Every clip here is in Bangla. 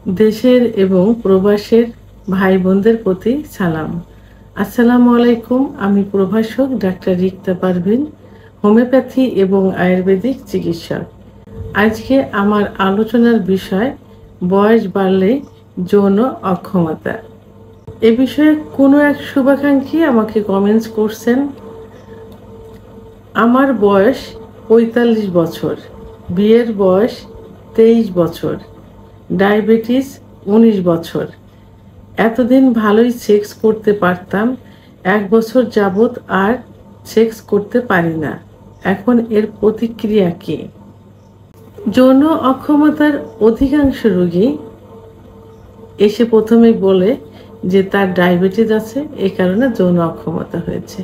দেশের এবং প্রবাসের ভাই বোনদের প্রতি সালাম। আসসালামু আলাইকুম। আমি প্রভাষক ডাক্তার রিক্তা পারভিন, হোমিওপ্যাথি এবং আয়ুর্বেদিক চিকিৎসক। আজকে আমার আলোচনার বিষয় বয়স বাড়লে যৌন অক্ষমতা। এ বিষয়ে কোনো এক শুভাকাঙ্ক্ষী আমাকে কমেন্টস করছেন, আমার বয়স ৪৫ বছর, বিয়ের বয়স ২৩ বছর, ডায়াবেটিস ১৯ বছর। এতদিন ভালোই সেক্স করতে পারতাম, ১ বছর যাবৎ আর সেক্স করতে পারি না। এখন এর প্রতিক্রিয়া কী? যৌন অক্ষমতার অধিকাংশ রোগী এসে প্রথমেই বলে যে তার ডায়াবেটিস আছে, এই কারণে যৌন অক্ষমতা হয়েছে,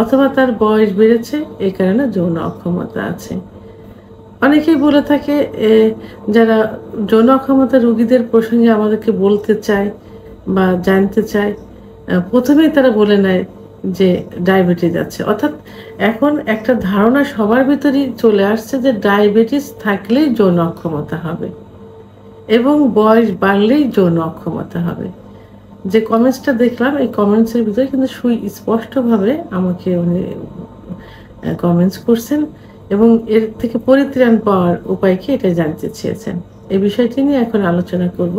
অথবা তার বয়স বেড়েছে, এই কারণে যৌন অক্ষমতা আছে। অনেকেই বলে থাকে যারা যৌন অক্ষমতা রোগীদের প্রসঙ্গে আমাদেরকে বলতে চায় বা জানতে চায়, প্রথমেই তারা বলে নেয় যে ডায়াবেটিস আছে। অর্থাৎ এখন একটা ধারণা সবার ভিতরেই চলে আসছে যে ডায়াবেটিস থাকলেই যৌন অক্ষমতা হবে এবং বয়স বাড়লেই যৌন অক্ষমতা হবে। যে কমেন্টসটা দেখলাম, এই কমেন্টসের ভিতরে কিন্তু সুস্পষ্টভাবে আমাকে উনি কমেন্টস করছেন এবং এর থেকে পরিত্রাণ পাওয়ার উপায় কি এটা জানতে চেয়েছেন। এই বিষয়টি নিয়ে এখন আলোচনা করব।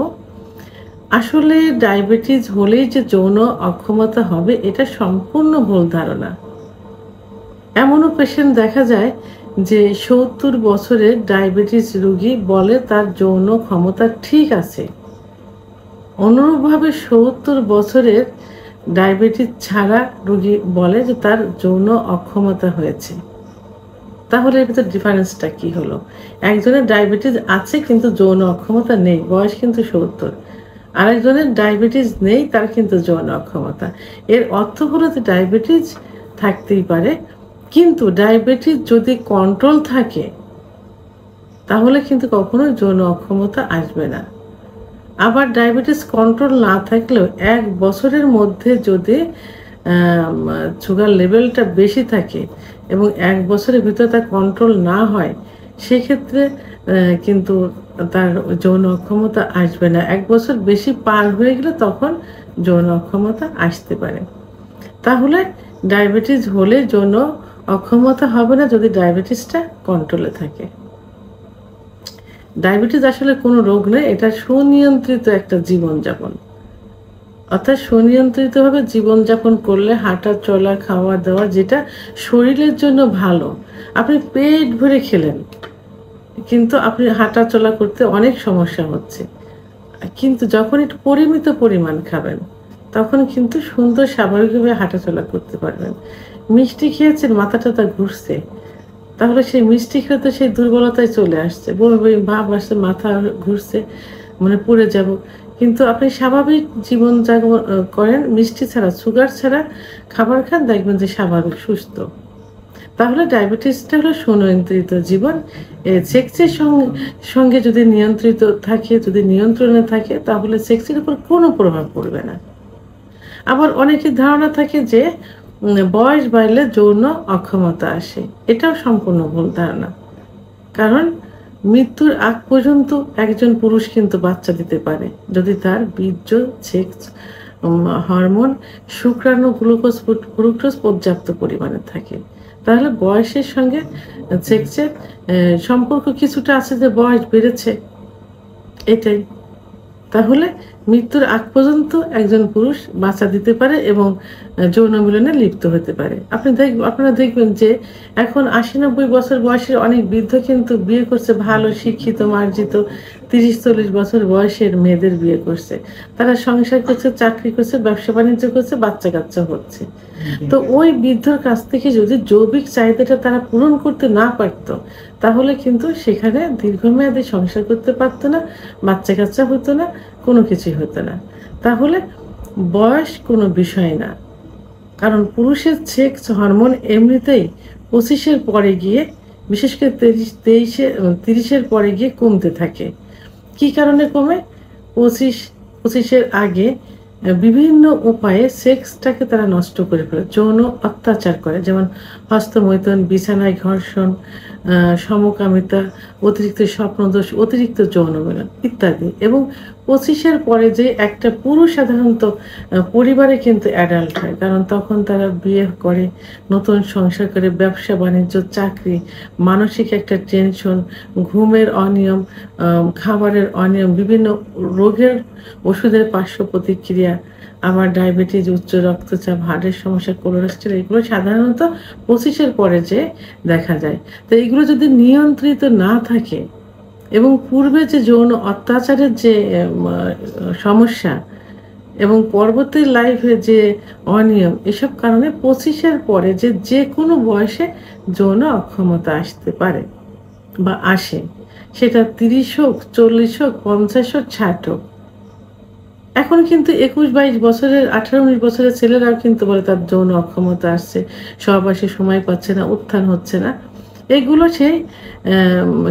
আসলে ডায়াবেটিস হলেই যে যৌন অক্ষমতা হবে এটা সম্পূর্ণ ভুল ধারণা। এমনও পেশেন্ট দেখা যায় যে ৭০ বছরের ডায়াবেটিস রোগী বলে তার যৌন ক্ষমতা ঠিক আছে। অনুরূপভাবে ৭০ বছরের ডায়াবেটিস ছাড়া রোগী বলে যে তার যৌন অক্ষমতা হয়েছে। তাহলে এর ভিতর ডিফারেন্সটা কি হলো? একজনের ডায়াবেটিস আছে কিন্তু যৌন অক্ষমতা নেই, বয়স কিন্তু ৭০। আরেকজনের ডায়াবেটিস নেই, তার কিন্তু যৌন অক্ষমতা। এর অর্থ হলো যে ডায়াবেটিস থাকতেই পারে, কিন্তু ডায়াবেটিস যদি কন্ট্রোল থাকে তাহলে কিন্তু কখনোই যৌন অক্ষমতা আসবে না। আবার ডায়াবেটিস কন্ট্রোল না থাকলেও ১ বছরের মধ্যে যদি সুগার লেভেলটা বেশি থাকে এবং ১ বছরের ভিতরে তার কন্ট্রোল না হয়, সেক্ষেত্রে কিন্তু তার যৌন অক্ষমতা আসবে না। ১ বছর বেশি পার হয়ে গেলে তখন যৌন অক্ষমতা আসতে পারে। তাহলে ডায়াবেটিস হলে যৌন অক্ষমতা হবে না যদি ডায়াবেটিসটা কন্ট্রোলে থাকে। ডায়াবেটিস আসলে কোনো রোগ নয়, এটা সুনিয়ন্ত্রিত একটা জীবনযাপন। অর্থাৎ সুনিয়ন্ত্রিতভাবে জীবনযাপন করলে হাঁটা চলা খাওয়া দাওয়া যেটা শরীরের জন্য ভালো, আপনি পেট ভরে খেলেন কিন্তু আপনি হাঁটা চলা করতে অনেক সমস্যা হচ্ছে, কিন্তু যখন একটু পরিমিত পরিমাণ খাবেন তখন কিন্তু সুন্দর স্বাভাবিকভাবে হাঁটা চলা করতে পারবেন। মিষ্টি খেয়েছেন, মাথা টাথা ঘুরছে, তাহলে সেই মিষ্টি খেয়ে তো সেই দুর্বলতায় চলে আসছে, বমি বমি ভাব আসছে, মাথা ঘুরছে, মানে পড়ে যাব। কিন্তু আপনি স্বাভাবিক জীবন যাপন করেন, মিষ্টি ছাড়া, সুগার ছাড়া খাবার খান, দেখবেন যে স্বাভাবিক সুস্থ। তাহলে ডায়াবেটিসটা হলো সুনিয়ন্ত্রিত জীবন। সেক্সের সঙ্গে যদি নিয়ন্ত্রিত থাকে, যদি নিয়ন্ত্রণে থাকে, তাহলে সেক্সের উপর কোনো প্রভাব পড়বে না। আবার অনেকের ধারণা থাকে যে বয়স বাড়লে যৌন অক্ষমতা আসে, এটাও সম্পূর্ণ ভুল ধারণা। কারণ মৃত্যুর আগ পর্যন্ত একজন পুরুষ কিন্তু বাচ্চা দিতে পারে যদি তার বীর্য, সেক্স হরমোন, শুক্রাণু, গ্লুকোজ, ফ্রুক্টোজ পর্যাপ্ত পরিমাণে থাকে। তাহলে বয়সের সঙ্গে সেক্সের সম্পর্ক কিছুটা আছে, যে বয়স বেড়েছে এটাই। তাহলে মৃত্যুর আগ পর্যন্ত একজন পুরুষ বাচ্চা দিতে পারে এবং যৌন মিলনে লিপ্ত হতে পারে। আপনারা দেখবেন যে এখন ৮০-৯০ বছর বয়সের অনেক বৃদ্ধ কিন্তু বিয়ে করছে, ভালো শিক্ষিত মার্জিত ৩০-৪০ বছর বয়সের মেয়েদের বিয়ে করছে। তারা সংসার করছে, চাকরি করছে, ব্যবসা বাণিজ্য করছে, বাচ্চা কাচ্চা হচ্ছে। তো ওই বৃদ্ধর কাছ থেকে যদি যৌবিক চাহিদাটা তারা পূরণ করতে না পারত, তাহলে কিন্তু সেখানে দীর্ঘমেয়াদী সংসার করতে পারতো না, বাচ্চা কাচ্চা হতো না, কোনো কিছুই হতো না। তাহলে বয়স কোনো বিষয় না, কারণ পুরুষের সেক্স হরমোন এমনিতেই ২৫-এর পরে গিয়ে, বিশেষ করে ৩০-এর পরে গিয়ে কমতে থাকে। কি কারণে কমে? ২৫-এর আগে বিভিন্ন উপায়ে সেক্সটাকে তারা নষ্ট করে ফেলে, যৌন অত্যাচার করে, যেমন হস্তমৈথুন, বিছানায় ঘর্ষণ, সমকামিতা, অতিরিক্ত স্বপ্নদোষ, অতিরিক্ত যৌন মিলন ইত্যাদি। এবং 25-এর পরে যে একটা পুরুষ সাধারণত পরিবারে কিন্তু অ্যাডাল্ট হয়, কারণ তখন তারা বিয়ে করে, নতুন সংসার করে, ব্যবসা বাণিজ্য, চাকরি, মানসিক একটা টেনশন, ঘুমের অনিয়ম, খাবারের অনিয়ম, বিভিন্ন রোগের ওষুধের পার্শ্ব প্রতিক্রিয়া, আমার ডায়াবেটিস, উচ্চ রক্তচাপ, হার্টের সমস্যা, কোলেস্টেরল, এগুলো সাধারণত 25-এর পরে যে দেখা যায়। তো এগুলো যদি নিয়ন্ত্রিত না থাকে এবং পূর্বে যে যৌন অত্যাচারের যে সমস্যা এবং পরবর্তী লাইফে যে অনিয়ম, এসব কারণে 25-এর পরে যে কোনো বয়সে যৌন অক্ষমতা আসতে পারে বা আসে, সেটা 30 হোক, 40 হোক, 50 হোক, 60 হোক। এখন কিন্তু 21-22 বছরের, 18-19 বছরের ছেলেরাও কিন্তু বলে তার যৌন অক্ষমতা আসছে, সহবাসে সময় পাচ্ছে না, উত্থান হচ্ছে না। এগুলো সেই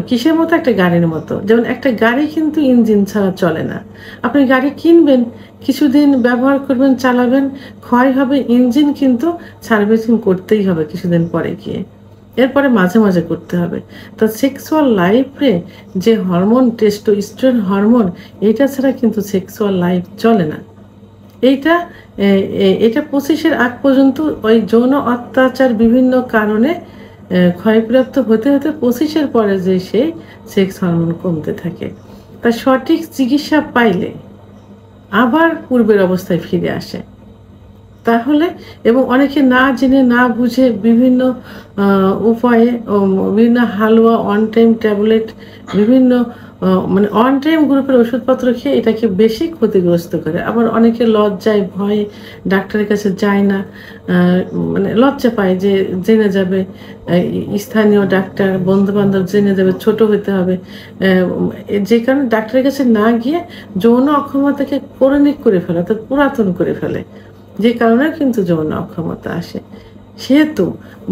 কিসের মতো? একটা গাড়ির মতো। যেমন একটা গাড়ি কিন্তু ইঞ্জিন ছাড়া চলে না। আপনি গাড়ি কিনবেন, কিছুদিন ব্যবহার করবেন, চালাবেন, ক্ষয় হবে, ইঞ্জিন কিন্তু সার্ভিসিং করতেই হবে কিছুদিন পরে গিয়ে। এরপরে মাঝে মাঝে করতে হবে। তো সেক্সুয়াল লাইফে যে হরমোন, টেস্টোস্টেরন হরমোন, এটা ছাড়া কিন্তু সেক্সুয়াল লাইফ চলে না। এইটা এটা 25-এর আগ পর্যন্ত ওই যৌন অত্যাচার বিভিন্ন কারণে ক্ষয়প্রাপ্ত হতে হতে 25-এর পরে যে সেই সেক্স হরমোন কমতে থাকে। তা সঠিক চিকিৎসা পাইলে আবার পূর্বের অবস্থায় ফিরে আসে। তাহলে এবং অনেকে না জেনে না বুঝে বিভিন্ন উপায়ে বিভিন্ন হালুয়া, অন টাইম ট্যাবলেট, বিভিন্ন মানে অন টাইম গ্রুপের ওষুধপত্র খেয়ে এটাকে বেশি ক্ষতিগ্রস্ত করে। আবার অনেকে লজ্জায়, ভয়ে ডাক্তারের কাছে যায় না, মানে লজ্জা পায় যে জেনে যাবে, স্থানীয় ডাক্তার, বন্ধুবান্ধব জেনে যাবে, ছোট হতে হবে, যে কারণে ডাক্তারের কাছে না গিয়ে যৌন অক্ষমতাকে ক্রনিক করে ফেলে, অর্থাৎ পুরাতন করে ফেলে, যে কারণে কিন্তু যৌন অক্ষমতা আসে। সেহেতু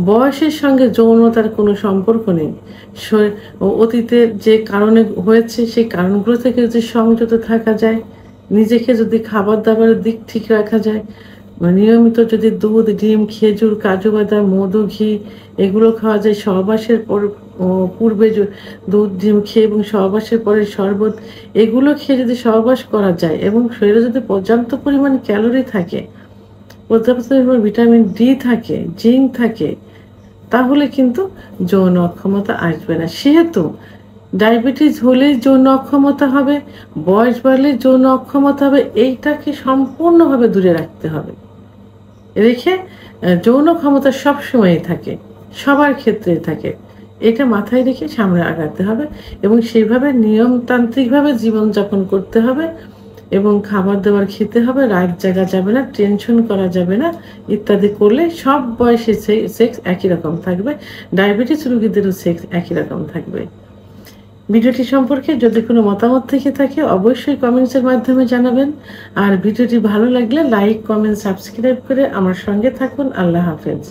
বয়সের সঙ্গে যৌনতার কোনো সম্পর্ক নেই। অতীতের যে কারণে হয়েছে সেই কারণগুলো থেকে যদি সংযত থাকা যায়, নিজেকে যদি খাবার দাবারের দিক ঠিক রাখা যায়, নিয়মিত যদি দুধ, ডিম, খেজুর, কাজু বাদাম, মধু, ঘি এগুলো খাওয়া যায়, সহবাসের পর পূর্বে দুধ, ডিম খেয়ে এবং সহবাসের পরে শরবত এগুলো খেয়ে যদি সহবাস করা যায় এবং শরীরে যদি পর্যাপ্ত পরিমাণ ক্যালোরি থাকে, পর্যাপ্ত পরিমাণ ভিটামিন ডি থাকে, জিঙ্ক থাকে, তাহলে কিন্তু যৌন অক্ষমতা আসবে না। সেহেতু ডায়াবেটিস হলেই যৌন অক্ষমতা হবে, বয়স বাড়লে যৌন অক্ষমতা হবে, এইটাকে সম্পূর্ণভাবে দূরে রাখতে হবে। রেখে যৌন ক্ষমতা সবসময়ই থাকে, সবার ক্ষেত্রেই থাকে, এটা মাথায় রেখে সামনে আগাতে হবে এবং সেইভাবে নিয়মতান্ত্রিকভাবে জীবনযাপন করতে হবে এবং খাবার দাবার খেতে হবে, রাত জাগা যাবে না, টেনশন করা যাবে না, ইত্যাদি করলে সব বয়সে সেক্স একই রকম থাকবে, ডায়াবেটিস রোগীদেরও সেক্স একই রকম থাকবে। ভিডিওটি সম্পর্কে যদি কোনো মতামত থেকে থাকে অবশ্যই কমেন্টসের মাধ্যমে জানাবেন। আর ভিডিওটি ভালো লাগলে লাইক, কমেন্ট, সাবস্ক্রাইব করে আমার সঙ্গে থাকুন। আল্লাহ হাফেজ।